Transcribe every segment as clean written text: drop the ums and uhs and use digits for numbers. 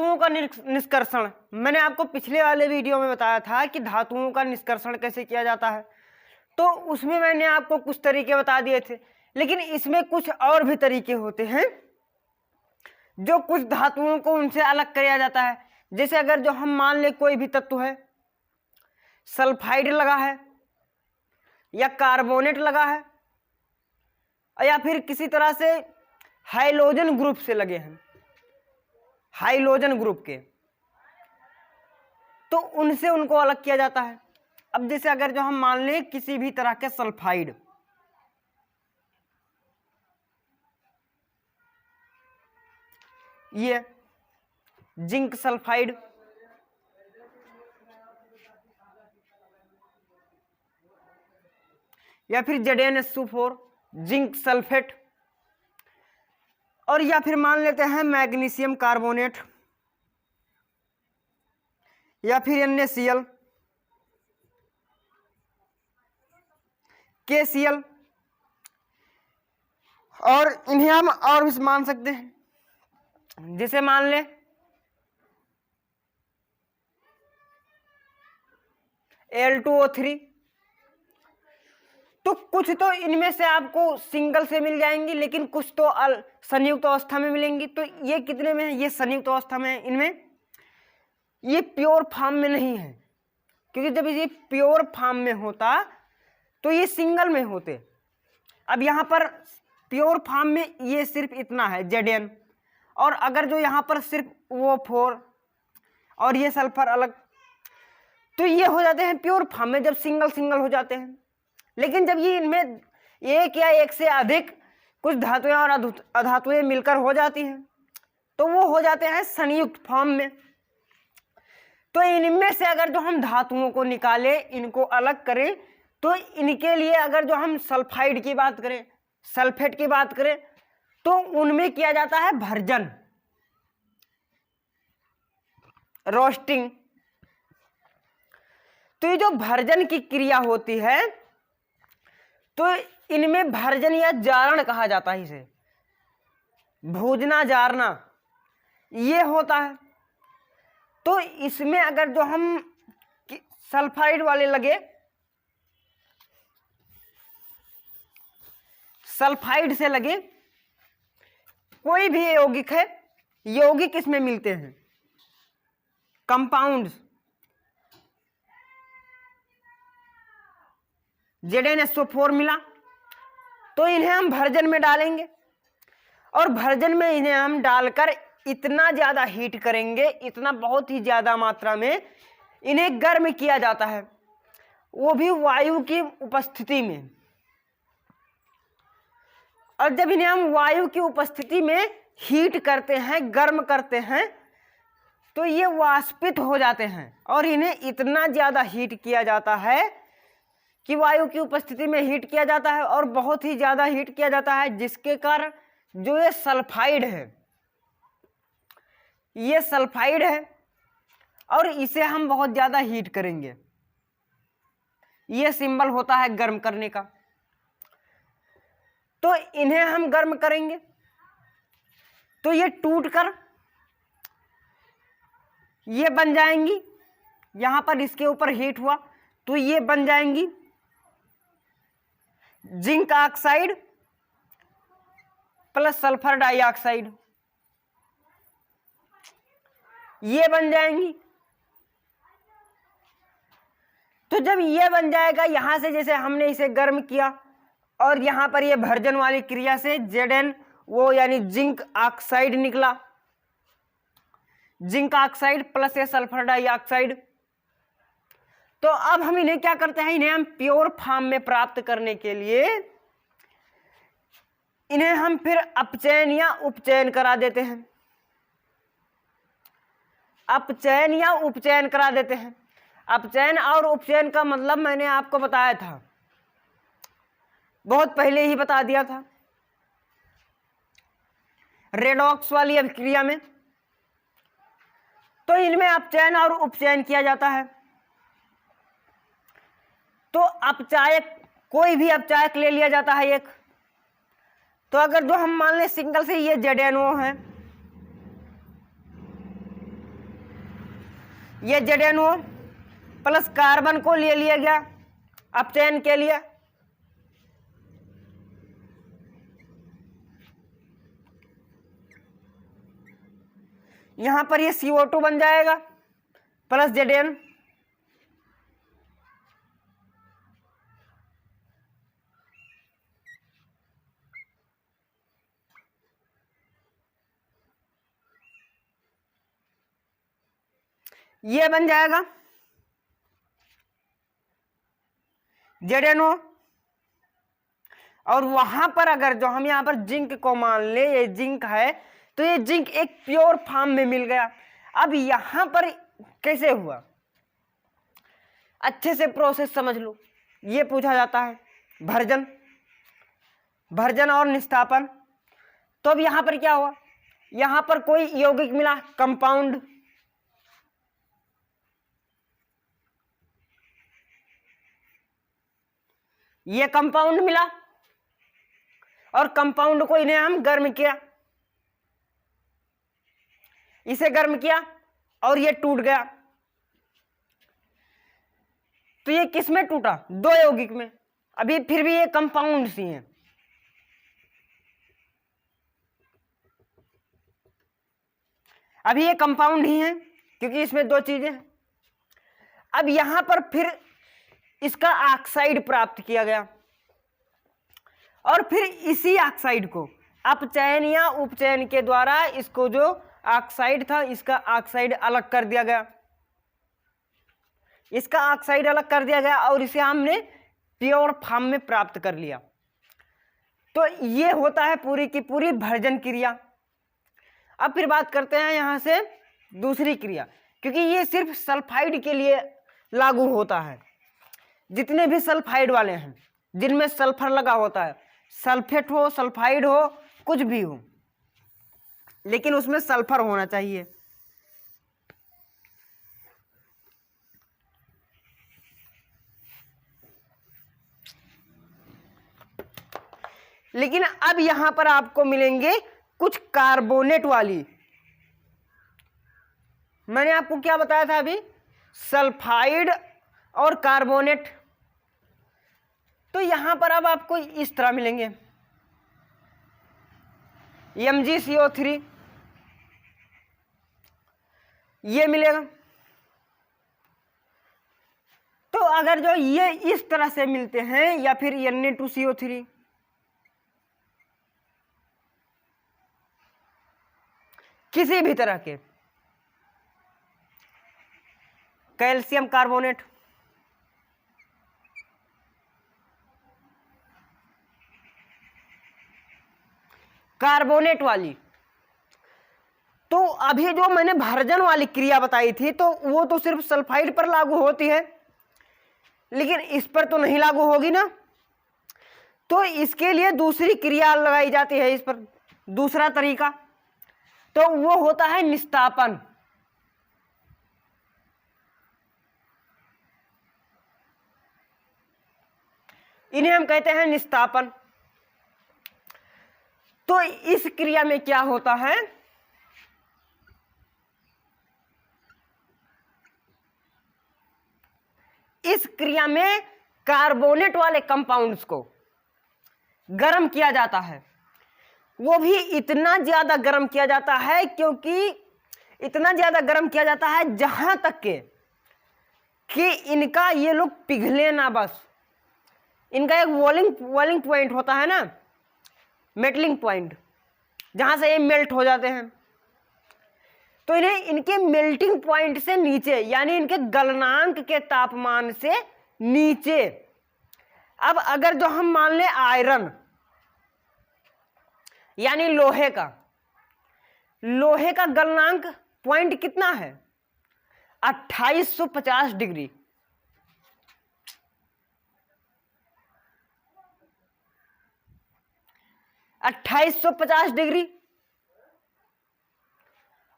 धातुओं का निष्कर्षण, मैंने आपको पिछले वाले वीडियो में बताया था कि धातुओं का निष्कर्षण कैसे किया जाता है, तो उसमें मैंने आपको कुछ तरीके बता दिए थे। लेकिन इसमें कुछ और भी तरीके होते हैं जो कुछ धातुओं को उनसे अलग किया जाता है। जैसे अगर जो हम मान ले कोई भी तत्व है, सल्फाइड लगा है या कार्बोनेट लगा है या फिर किसी तरह से हाइड्रोजन ग्रुप से लगे हैं, हाइड्रोजन ग्रुप के, तो उनसे उनको अलग किया जाता है। अब जैसे अगर जो हम मान लें किसी भी तरह के सल्फाइड, ये जिंक सल्फाइड, या फिर ZnSO4 जिंक सल्फेट, और या फिर मान लेते हैं मैग्नीशियम कार्बोनेट या फिर NaCl, KCl, और इन्हें हम और भी मान सकते हैं। जैसे मान ले Al2O3, तो कुछ तो इनमें से आपको सिंगल से मिल जाएंगी, लेकिन कुछ तो संयुक्त अवस्था में मिलेंगी। तो ये कितने में है? ये संयुक्त अवस्था में है। इनमें ये प्योर फॉर्म में नहीं है, क्योंकि जब ये प्योर फॉर्म में होता तो ये सिंगल में होते। अब यहाँ पर प्योर फॉर्म में ये सिर्फ इतना है Zn, और अगर जो यहाँ पर सिर्फ O4 और ये सल्फर अलग, तो ये हो जाते हैं प्योर फॉर्म में जब सिंगल सिंगल हो जाते हैं। लेकिन जब ये इनमें एक या एक से अधिक कुछ धातुएं और अधातुएं मिलकर हो जाती हैं, तो वो हो जाते हैं संयुक्त फॉर्म में। तो इनमें से अगर जो हम धातुओं को निकालें, इनको अलग करें, तो इनके लिए अगर जो हम सल्फाइड की बात करें, सल्फेट की बात करें, तो उनमें किया जाता है भर्जन, रोस्टिंग। तो ये जो भर्जन की क्रिया होती है, तो इनमें भर्जन या जारण कहा जाता है, इसे भूजना जारना ये होता है। तो इसमें अगर जो हम सल्फाइड वाले लगे, सल्फाइड से लगे कोई भी यौगिक है, यौगिक इसमें मिलते हैं, कंपाउंड्स, ZnSO4 मिला, तो इन्हें हम भर्जन में डालेंगे, और भर्जन में इन्हें हम डालकर इतना ज्यादा हीट करेंगे, इतना बहुत ही ज्यादा मात्रा में इन्हें गर्म किया जाता है, वो भी वायु की उपस्थिति में। और जब इन्हें हम वायु की उपस्थिति में हीट करते हैं, गर्म करते हैं, तो ये वाष्पित हो जाते हैं, और इन्हें इतना ज्यादा हीट किया जाता है कि वायु की उपस्थिति में हीट किया जाता है, और बहुत ही ज्यादा हीट किया जाता है, जिसके कारण जो ये सल्फाइड है, ये सल्फाइड है, और इसे हम बहुत ज्यादा हीट करेंगे। ये सिंबल होता है गर्म करने का। तो इन्हें हम गर्म करेंगे, तो ये टूटकर ये बन जाएंगी, यहां पर इसके ऊपर हीट हुआ तो ये बन जाएंगी zinc oxide plus sulphur dioxide, ये बन जाएंगी। तो जब ये बन जाएगा, यहां से जैसे हमने इसे गर्म किया, और यहां पर ये भर्जन वाली क्रिया से Zn वो यानी जिंक ऑक्साइड निकला, जिंक ऑक्साइड प्लस ये सल्फर डाइऑक्साइड। तो अब हम इन्हें क्या करते हैं, इन्हें हम प्योर फॉर्म में प्राप्त करने के लिए इन्हें हम फिर अपचयन या उपचयन करा देते हैं, अपचयन या उपचयन करा देते हैं। अपचयन और उपचयन का मतलब मैंने आपको बताया था, बहुत पहले ही बता दिया था रेडॉक्स वाली अभिक्रिया में। तो इनमें अपचयन और उपचयन किया जाता है। तो अपचायक, कोई भी अपचायक ले लिया जाता है एक। तो अगर जो हम मान लें सिंगल से ये ZnO है, ये ZnO प्लस कार्बन को ले लिया गया अपचयन के लिए, यहां पर ये CO2 बन जाएगा प्लस Zn, ये बन जाएगा ZnO। और वहां पर अगर जो हम यहां पर जिंक को मान ले, ये जिंक है, तो ये जिंक एक प्योर फॉर्म में मिल गया। अब यहां पर कैसे हुआ, अच्छे से प्रोसेस समझ लो। ये पूछा जाता है भर्जन, भर्जन और निस्तापन। तो अब यहां पर क्या हुआ, यहां पर कोई यौगिक मिला कंपाउंड, ये कंपाउंड मिला और कंपाउंड को इन्हें हम गर्म किया, इसे गर्म किया और ये टूट गया। तो ये किस में टूटा, दो यौगिक में। अभी फिर भी ये कंपाउंड सी हैं, अभी ये कंपाउंड ही हैं क्योंकि इसमें दो चीजें हैं। अब यहां पर फिर इसका ऑक्साइड प्राप्त किया गया और फिर इसी ऑक्साइड को अपचयन या उपचयन के द्वारा इसको जो ऑक्साइड था इसका ऑक्साइड अलग कर दिया गया, इसका ऑक्साइड अलग कर दिया गया और इसे हमने प्योर फॉर्म में प्राप्त कर लिया। तो ये होता है पूरी की पूरी भर्जन क्रिया। अब फिर बात करते हैं यहां से दूसरी क्रिया, क्योंकि ये सिर्फ सल्फाइड के लिए लागू होता है। जितने भी सल्फाइड वाले हैं जिनमें सल्फर लगा होता है, सल्फेट हो सल्फाइड हो कुछ भी हो, लेकिन उसमें सल्फर होना चाहिए। लेकिन अब यहां पर आपको मिलेंगे कुछ कार्बोनेट वाली, मैंने आपको क्या बताया था अभी, सल्फाइड और कार्बोनेट। तो यहां पर अब आपको इस तरह मिलेंगे MgCO3, ये मिलेगा। तो अगर जो ये इस तरह से मिलते हैं या फिर Na2CO3, किसी भी तरह के कैल्शियम कार्बोनेट, कार्बोनेट वाली, तो अभी जो मैंने भर्जन वाली क्रिया बताई थी तो वो तो सिर्फ सल्फाइड पर लागू होती है, लेकिन इस पर तो नहीं लागू होगी ना। तो इसके लिए दूसरी क्रिया लगाई जाती है, इस पर दूसरा तरीका, तो वो होता है निस्तापन। इन्हें हम कहते हैं निस्तापन। तो इस क्रिया में क्या होता है, इस क्रिया में कार्बोनेट वाले कंपाउंड्स को गर्म किया जाता है। वो भी इतना ज्यादा गर्म किया जाता है, क्योंकि इतना ज्यादा गर्म किया जाता है जहां तक के कि इनका ये लोग पिघले ना, बस इनका एक वॉलिंग पॉइंट होता है ना, मेटलिंग पॉइंट, जहां से ये मेल्ट हो जाते हैं। तो इन्हें इनके मेल्टिंग पॉइंट से नीचे, यानी इनके गलनांक के तापमान से नीचे, अब अगर जो हम मान लें आयरन यानी लोहे का गलनांक पॉइंट कितना है, 2850 डिग्री। $2850।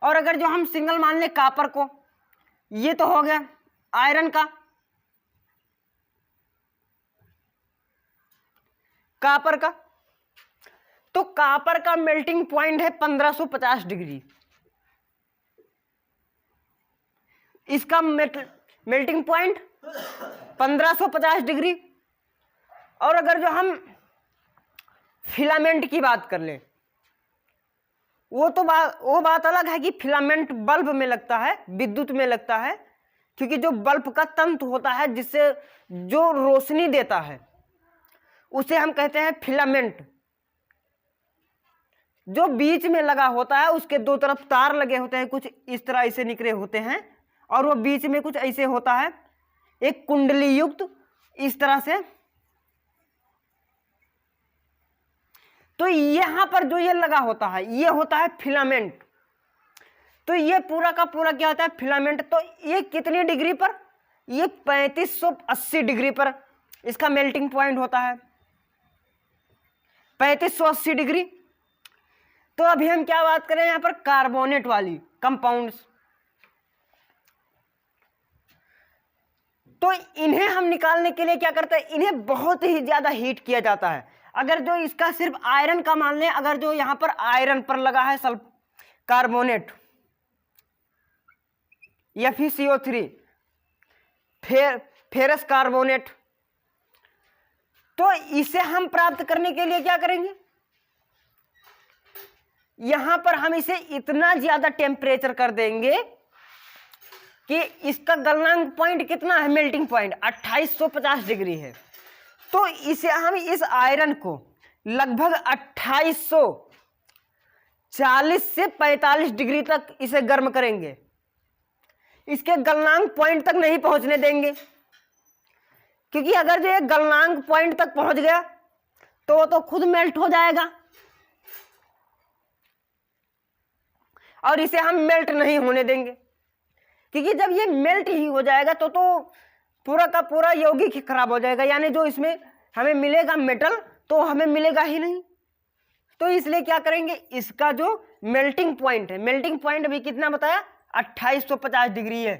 और अगर जो हम सिंगल मान लें कॉपर को, ये तो हो गया आयरन का, कॉपर का, तो कॉपर का मेल्टिंग पॉइंट है 1550 डिग्री। इसका मेल्टिंग पॉइंट 1550 डिग्री। और अगर जो हम फिलामेंट की बात कर लें, वो बात अलग है कि फिलामेंट बल्ब में लगता है, विद्युत में लगता है, क्योंकि जो बल्ब का तंतु होता है जिससे जो रोशनी देता है उसे हम कहते हैं फिलामेंट। जो बीच में लगा होता है उसके दो तरफ तार लगे होते हैं, कुछ इस तरह ऐसे निकले होते हैं, और वो बीच में कुछ ऐसे होता है, एक कुंडली युक्त इस तरह से। तो यहां पर जो ये लगा होता है ये होता है फिलामेंट। तो ये पूरा का पूरा क्या होता है, फिलामेंट। तो ये कितनी डिग्री पर, ये 3580 डिग्री पर इसका मेल्टिंग पॉइंट होता है, 3580 डिग्री। तो अभी हम क्या बात करें यहां पर, कार्बोनेट वाली कंपाउंड्स। तो इन्हें हम निकालने के लिए क्या करते हैं, इन्हें बहुत ही ज्यादा हीट किया जाता है। अगर जो इसका सिर्फ आयरन का मान लें, अगर जो यहां पर आयरन पर लगा है कार्बोनेट FeCO3, फेरस कार्बोनेट, तो इसे हम प्राप्त करने के लिए क्या करेंगे, यहां पर हम इसे इतना ज्यादा टेम्परेचर कर देंगे कि इसका गलनांक पॉइंट कितना है, मेल्टिंग पॉइंट 2850 डिग्री है। तो इसे हम इस आयरन को लगभग 2840 से 45 डिग्री तक इसे गर्म करेंगे, इसके गलनांक पॉइंट तक नहीं पहुंचने देंगे, क्योंकि अगर जो ये गलनांक पॉइंट तक पहुंच गया तो वो तो खुद मेल्ट हो जाएगा, और इसे हम मेल्ट नहीं होने देंगे, क्योंकि जब ये मेल्ट ही हो जाएगा तो पूरा का पूरा यौगिक ही खराब हो जाएगा, यानी जो इसमें हमें मिलेगा मेटल तो हमें मिलेगा ही नहीं। तो इसलिए क्या करेंगे, इसका जो मेल्टिंग पॉइंट है, मेल्टिंग पॉइंट भी कितना बताया, 2850 डिग्री है।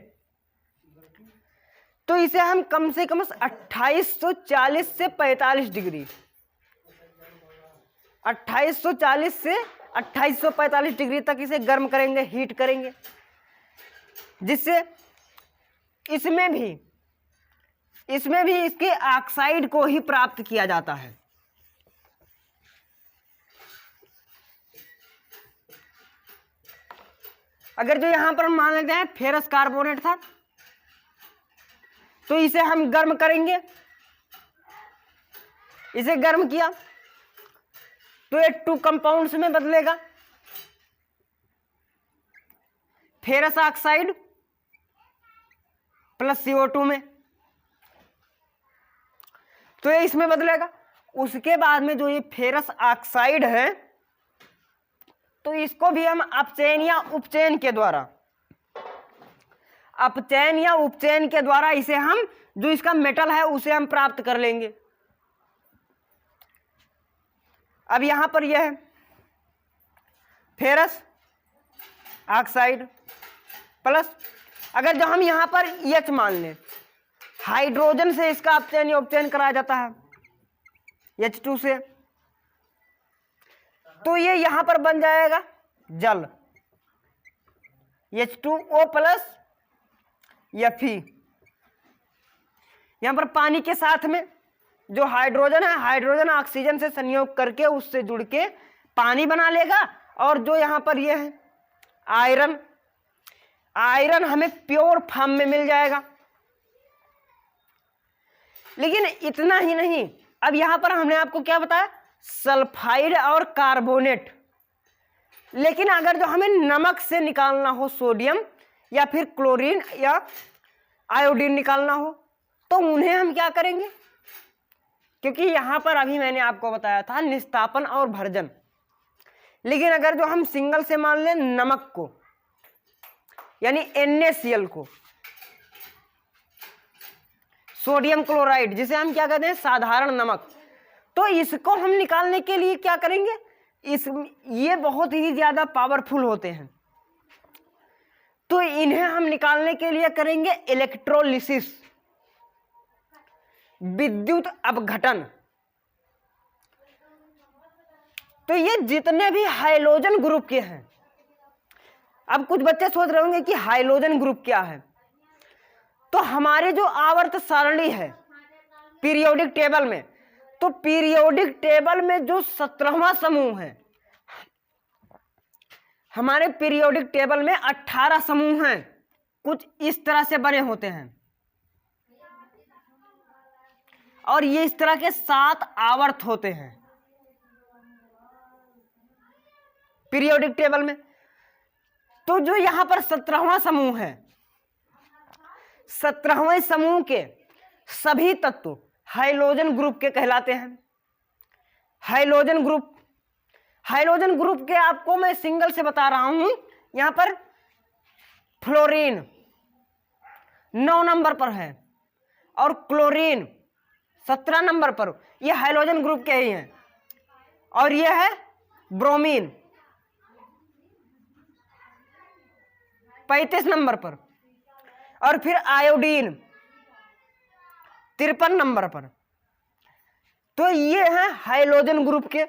तो इसे हम कम से कम 2840 से 45 डिग्री, 2840 से 2845 डिग्री तक इसे गर्म करेंगे, हीट करेंगे, जिससे इसमें भी इसके ऑक्साइड को ही प्राप्त किया जाता है। अगर जो यहां पर मान लेते हैं फेरस कार्बोनेट था, तो इसे हम गर्म करेंगे, इसे गर्म किया तो ये 2 कंपाउंड्स में बदलेगा, फेरस ऑक्साइड प्लस CO2 में, तो ये इसमें बदलेगा। उसके बाद में जो ये फेरस ऑक्साइड है तो इसको भी हम अपचयन या उपचयन के द्वारा इसे हम जो इसका मेटल है उसे हम प्राप्त कर लेंगे। अब यहां पर यह है फेरस ऑक्साइड प्लस, अगर जो हम यहां पर H मान लें, हाइड्रोजन से इसका अपचयन या उपचयन कराया जाता है H2 से, तो ये यहां पर बन जाएगा जल, H2O प्लस Fe। यहां पर पानी के साथ में जो हाइड्रोजन है, हाइड्रोजन ऑक्सीजन से संयोग करके उससे जुड़ के पानी बना लेगा, और जो यहां पर ये है आयरन हमें प्योर फॉर्म में मिल जाएगा। लेकिन इतना ही नहीं, अब यहां पर हमने आपको क्या बताया, सल्फाइड और कार्बोनेट। लेकिन अगर जो हमें नमक से निकालना हो सोडियम या फिर क्लोरीन या आयोडीन निकालना हो, तो उन्हें हम क्या करेंगे, क्योंकि यहां पर अभी मैंने आपको बताया था निस्तापन और भर्जन। लेकिन अगर जो हम सिंगल से मान लें नमक को, यानी NaCl को, सोडियम क्लोराइड जिसे हम क्या कहते हैं साधारण नमक, तो इसको हम निकालने के लिए क्या करेंगे, ये बहुत ही ज्यादा पावरफुल होते हैं, तो इन्हें हम निकालने के लिए करेंगे इलेक्ट्रोलिसिस, विद्युत अपघटन। तो ये जितने भी हाइड्रोजन ग्रुप के हैं, अब कुछ बच्चे सोच रहे होंगे कि हाइड्रोजन ग्रुप क्या है, तो हमारे जो आवर्त सारणी है पीरियोडिक टेबल में, तो पीरियोडिक टेबल में जो 17वां समूह है, हमारे पीरियोडिक टेबल में 18 समूह हैं, कुछ इस तरह से बने होते हैं, और ये इस तरह के 7 आवर्त होते हैं पीरियोडिक टेबल में। तो जो यहां पर 17वां समूह है, 17वें समूह के सभी तत्व हाइड्रोजन ग्रुप के कहलाते हैं। हाइड्रोजन ग्रुप के आपको मैं सिंगल से बता रहा हूं। यहां पर फ्लोरीन 9 नंबर पर है और क्लोरीन 17 नंबर पर, ये हाइड्रोजन ग्रुप के ही हैं। और ये है ब्रोमीन 35 नंबर पर, और फिर आयोडीन 53 नंबर पर। तो ये है हाइड्रोजन ग्रुप के।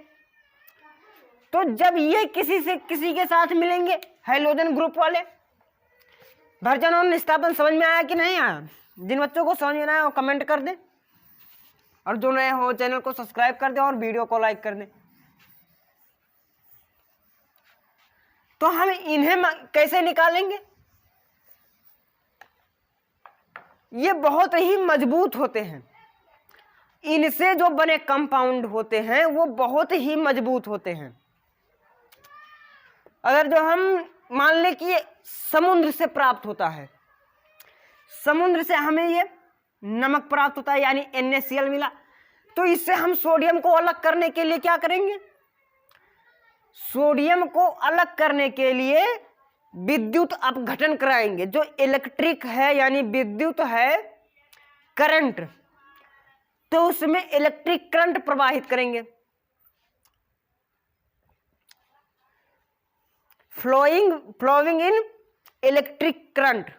तो जब ये किसी के साथ मिलेंगे हाइड्रोजन ग्रुप वाले, भर्जन और निस्तापन समझ में आया कि नहीं आया? जिन बच्चों को समझ में आया वो कमेंट कर दें, और जो नए हो चैनल को सब्सक्राइब कर दें और वीडियो को लाइक कर दें। तो हम इन्हें कैसे निकालेंगे? ये बहुत ही मजबूत होते हैं, इनसे जो बने कंपाउंड होते हैं वो बहुत ही मजबूत होते हैं। अगर जो हम मान लें कि ये समुद्र से प्राप्त होता है, समुद्र से हमें ये नमक प्राप्त होता है यानी NaCl मिला, तो इससे हम सोडियम को अलग करने के लिए क्या करेंगे? सोडियम को अलग करने के लिए विद्युत अपघटन कराएंगे। जो इलेक्ट्रिक है यानी विद्युत है करंट, तो उसमें इलेक्ट्रिक करंट प्रवाहित करेंगे। Flowing in electric current.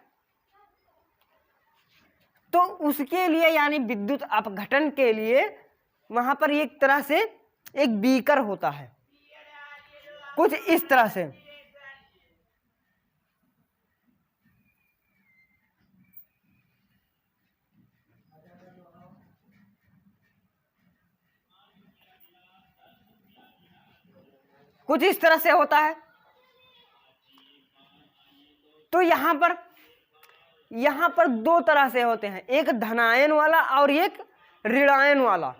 तो उसके लिए यानी विद्युत अपघटन के लिए वहां पर एक तरह से एक बीकर होता है, कुछ इस तरह से। कुछ इस तरह से होता है। तो यहां पर 2 तरह से होते हैं, एक धनायन वाला और एक ऋणायन वाला,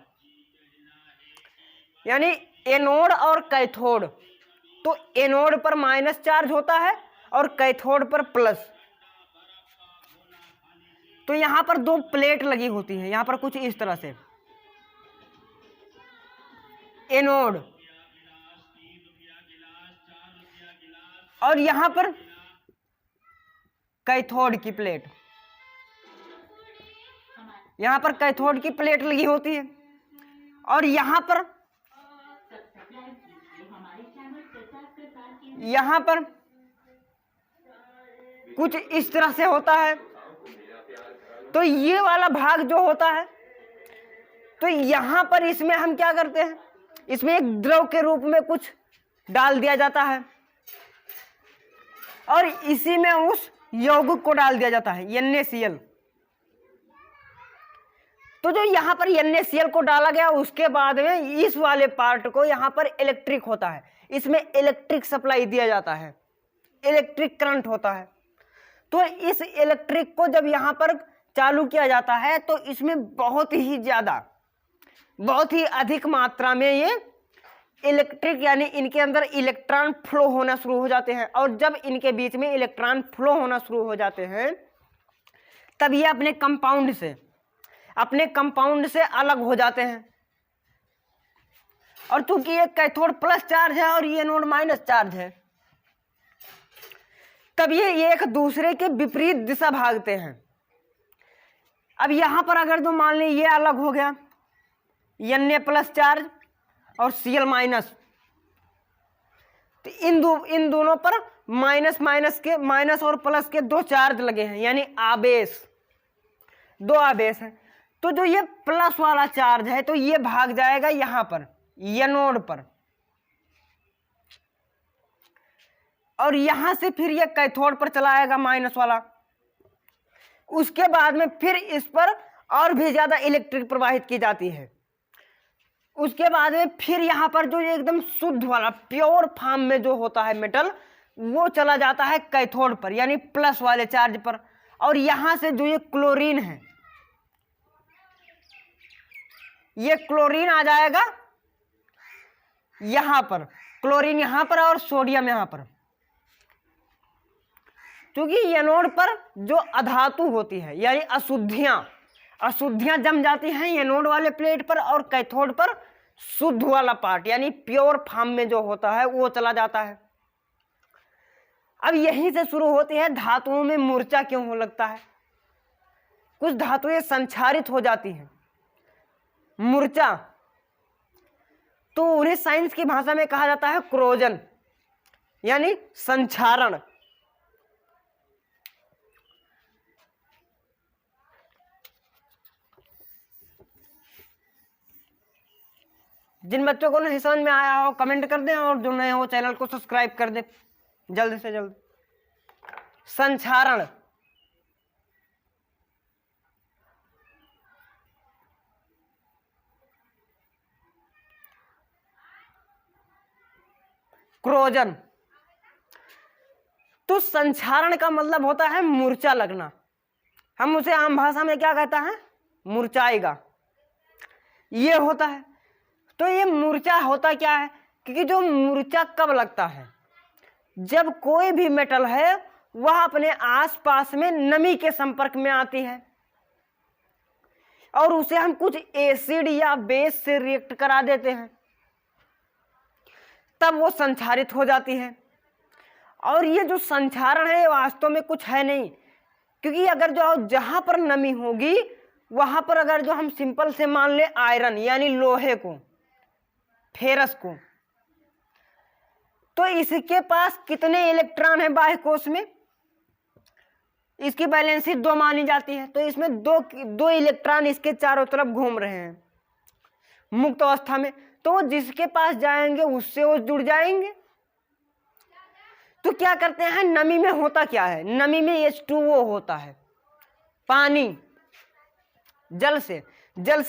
यानी एनोड और कैथोड। तो एनोड पर माइनस चार्ज होता है और कैथोड पर प्लस। तो यहां पर 2 प्लेट लगी होती है, यहां पर कुछ इस तरह से एनोड, और यहां पर कैथोड की प्लेट, यहां पर कैथोड की प्लेट लगी होती है, और यहां पर कुछ इस तरह से होता है। तो ये वाला भाग जो होता है, तो यहां पर इसमें हम क्या करते हैं, इसमें एक द्रव के रूप में कुछ डाल दिया जाता है और इसी में उस यौगिक को डाल दिया जाता है NaCl। तो जो यहां पर NaCl को डाला गया, उसके बाद में इस वाले पार्ट को यहां पर इलेक्ट्रिक होता है, इसमें इलेक्ट्रिक सप्लाई दिया जाता है, इलेक्ट्रिक करंट होता है। तो इस इलेक्ट्रिक को जब यहां पर चालू किया जाता है तो इसमें बहुत ही अधिक मात्रा में ये इलेक्ट्रिक यानी इनके अंदर इलेक्ट्रॉन फ्लो होना शुरू हो जाते हैं। और जब इनके बीच में इलेक्ट्रॉन फ्लो होना शुरू हो जाते हैं तब ये अपने कंपाउंड से अलग हो जाते हैं। और चूंकि ये कैथोड प्लस चार्ज है और ये एनोड माइनस चार्ज है, तब ये एक दूसरे के विपरीत दिशा भागते हैं। अब यहां पर अगर जो मान लें ये अलग हो गया, Na प्लस चार्ज और Cl माइनस, तो इन दोनों पर माइनस और प्लस के 2 चार्ज लगे हैं, यानी आवेश, 2 आवेश हैं। तो जो ये प्लस वाला चार्ज है तो ये भाग जाएगा यहां पर एनोड पर, और यहां से फिर ये कैथोड पर चला आएगा माइनस वाला। उसके बाद में फिर इस पर और भी ज्यादा इलेक्ट्रिक प्रवाहित की जाती है। उसके बाद में फिर यहाँ पर जो एकदम शुद्ध वाला प्योर फॉर्म में जो होता है मेटल, वो चला जाता है कैथोड पर, यानी प्लस वाले चार्ज पर। और यहां से जो ये क्लोरीन है, ये क्लोरीन आ जाएगा यहां पर, क्लोरीन यहां पर और सोडियम यहां पर। क्योंकि एनोड पर जो अधातु होती है यानी अशुद्धियां जम जाती हैं एनोड वाले प्लेट पर, और कैथोड पर शुद्ध वाला पार्ट यानी प्योर फॉर्म में जो होता है वो चला जाता है। अब यहीं से शुरू होती है धातुओं में मूर्छा क्यों हो लगता है। कुछ धातुएं संक्षारित हो जाती हैं, मूर्छा, तो उन्हें साइंस की भाषा में कहा जाता है क्रोजन यानी संक्षारण। जिन बच्चों को नहीं समझ में आया हो कमेंट कर दें, और जो नए हो चैनल को सब्सक्राइब कर दें जल्द से जल्द। संक्षारण, क्रोजन। तो संक्षारण का मतलब होता है मूर्छा लगना। हम उसे आम भाषा में क्या कहता है, मूर्छाएगा, ये होता है। तो ये मूर्छा होता क्या है, क्योंकि जो मूर्छा कब लगता है, जब कोई भी मेटल है वह अपने आसपास में नमी के संपर्क में आती है और उसे हम कुछ एसिड या बेस से रिएक्ट करा देते हैं, तब वो संक्षारित हो जाती है। और ये जो संक्षारण है वास्तव में कुछ है नहीं, क्योंकि अगर जो जहां पर नमी होगी वहां पर अगर जो हम सिंपल से मान ले आयरन यानी लोहे को, फेरस को, तो इसके पास कितने इलेक्ट्रॉन है बाह्य कोश में, इसकी वैलेंसी 2 मानी जाती है। तो इसमें दो इलेक्ट्रॉन इसके चारों तरफ घूम रहे हैं मुक्त अवस्था में, तो वो जिसके पास जाएंगे उससे वो जुड़ जाएंगे। तो क्या करते हैं, नमी में होता क्या है, नमी में H2O होता है, पानी, जल से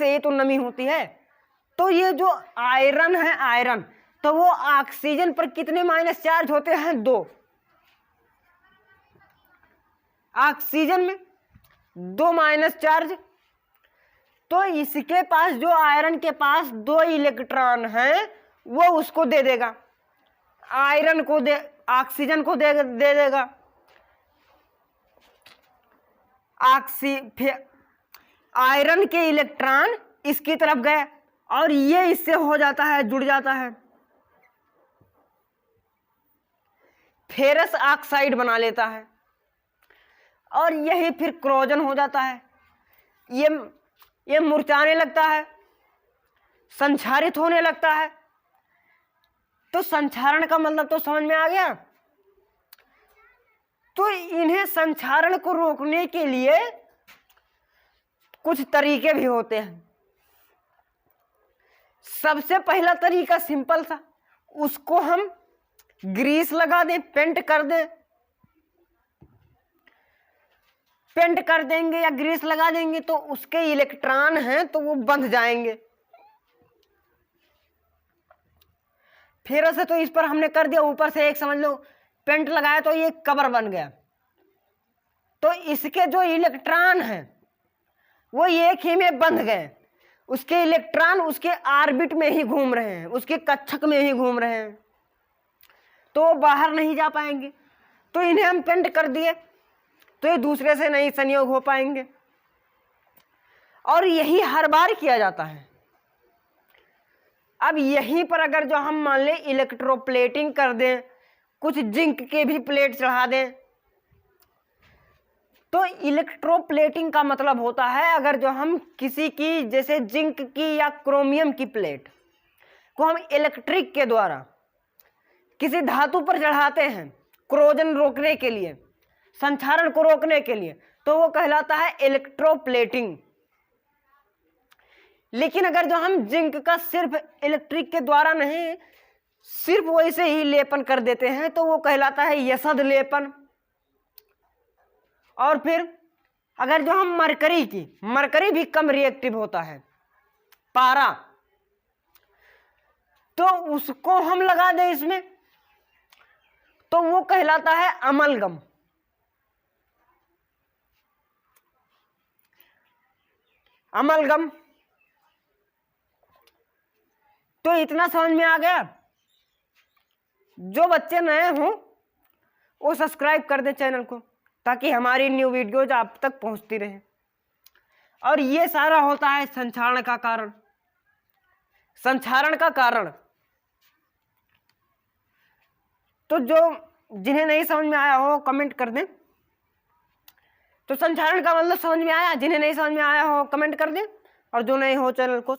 ये तो नमी होती है। तो ये जो आयरन है, आयरन, तो वो ऑक्सीजन पर कितने माइनस चार्ज होते हैं, 2। ऑक्सीजन में 2 माइनस चार्ज। तो इसके पास जो आयरन के पास 2 इलेक्ट्रॉन हैं वो उसको दे देगा, आयरन को ऑक्सीजन को दे देगा। आयरन के इलेक्ट्रॉन इसकी तरफ गए और ये इससे हो जाता है, जुड़ जाता है, फेरस ऑक्साइड बना लेता है और यही फिर क्रोजन हो जाता है। ये मुरझाने लगता है, संक्षारित होने लगता है। तो संक्षारण का मतलब तो समझ में आ गया। तो इन्हें संक्षारण को रोकने के लिए कुछ तरीके भी होते हैं। सबसे पहला तरीका सिंपल सा, उसको हम ग्रीस लगा दें, पेंट कर दें, पेंट कर देंगे या ग्रीस लगा देंगे तो उसके इलेक्ट्रॉन हैं तो वो बंध जाएंगे। फिर से तो इस पर हमने कर दिया, ऊपर से एक समझ लो पेंट लगाया तो ये कवर बन गया। तो इसके जो इलेक्ट्रॉन हैं वो एक ही में बंध गए, उसके इलेक्ट्रॉन उसके ऑर्बिट में ही घूम रहे हैं, उसके कक्षक में ही घूम रहे हैं, तो वो बाहर नहीं जा पाएंगे। तो इन्हें हम पेंट कर दिए तो ये दूसरे से नहीं संयोग हो पाएंगे। और यही हर बार किया जाता है। अब यहीं पर अगर जो हम मान लें इलेक्ट्रोप्लेटिंग कर दें, कुछ जिंक के भी प्लेट चढ़ा दें, तो इलेक्ट्रोप्लेटिंग का मतलब होता है अगर जो हम किसी की जैसे जिंक की या क्रोमियम की प्लेट को हम इलेक्ट्रिक के द्वारा किसी धातु पर चढ़ाते हैं क्रोजन रोकने के लिए, संक्षारण को रोकने के लिए, तो वो कहलाता है इलेक्ट्रोप्लेटिंग। लेकिन अगर जो हम जिंक का सिर्फ इलेक्ट्रिक के द्वारा नहीं, सिर्फ वैसे ही लेपन कर देते हैं तो वो कहलाता है यसद लेपन। और फिर अगर जो हम मरकरी भी कम रिएक्टिव होता है पारा, तो उसको हम लगा दें इसमें, तो वो कहलाता है अमलगम। अमलगम। तो इतना समझ में आ गया। जो बच्चे नए हों वो सब्सक्राइब कर दे चैनल को, ताकि हमारी न्यू वीडियोज आप तक पहुंचती रहे। और ये सारा होता है संक्षारण का कारण। संक्षारण का कारण तो जो जिन्हें नहीं समझ में आया हो कमेंट कर दें। तो संक्षारण का मतलब समझ में आया? जिन्हें नहीं समझ में आया हो कमेंट कर दें, और जो नहीं हो चैनल को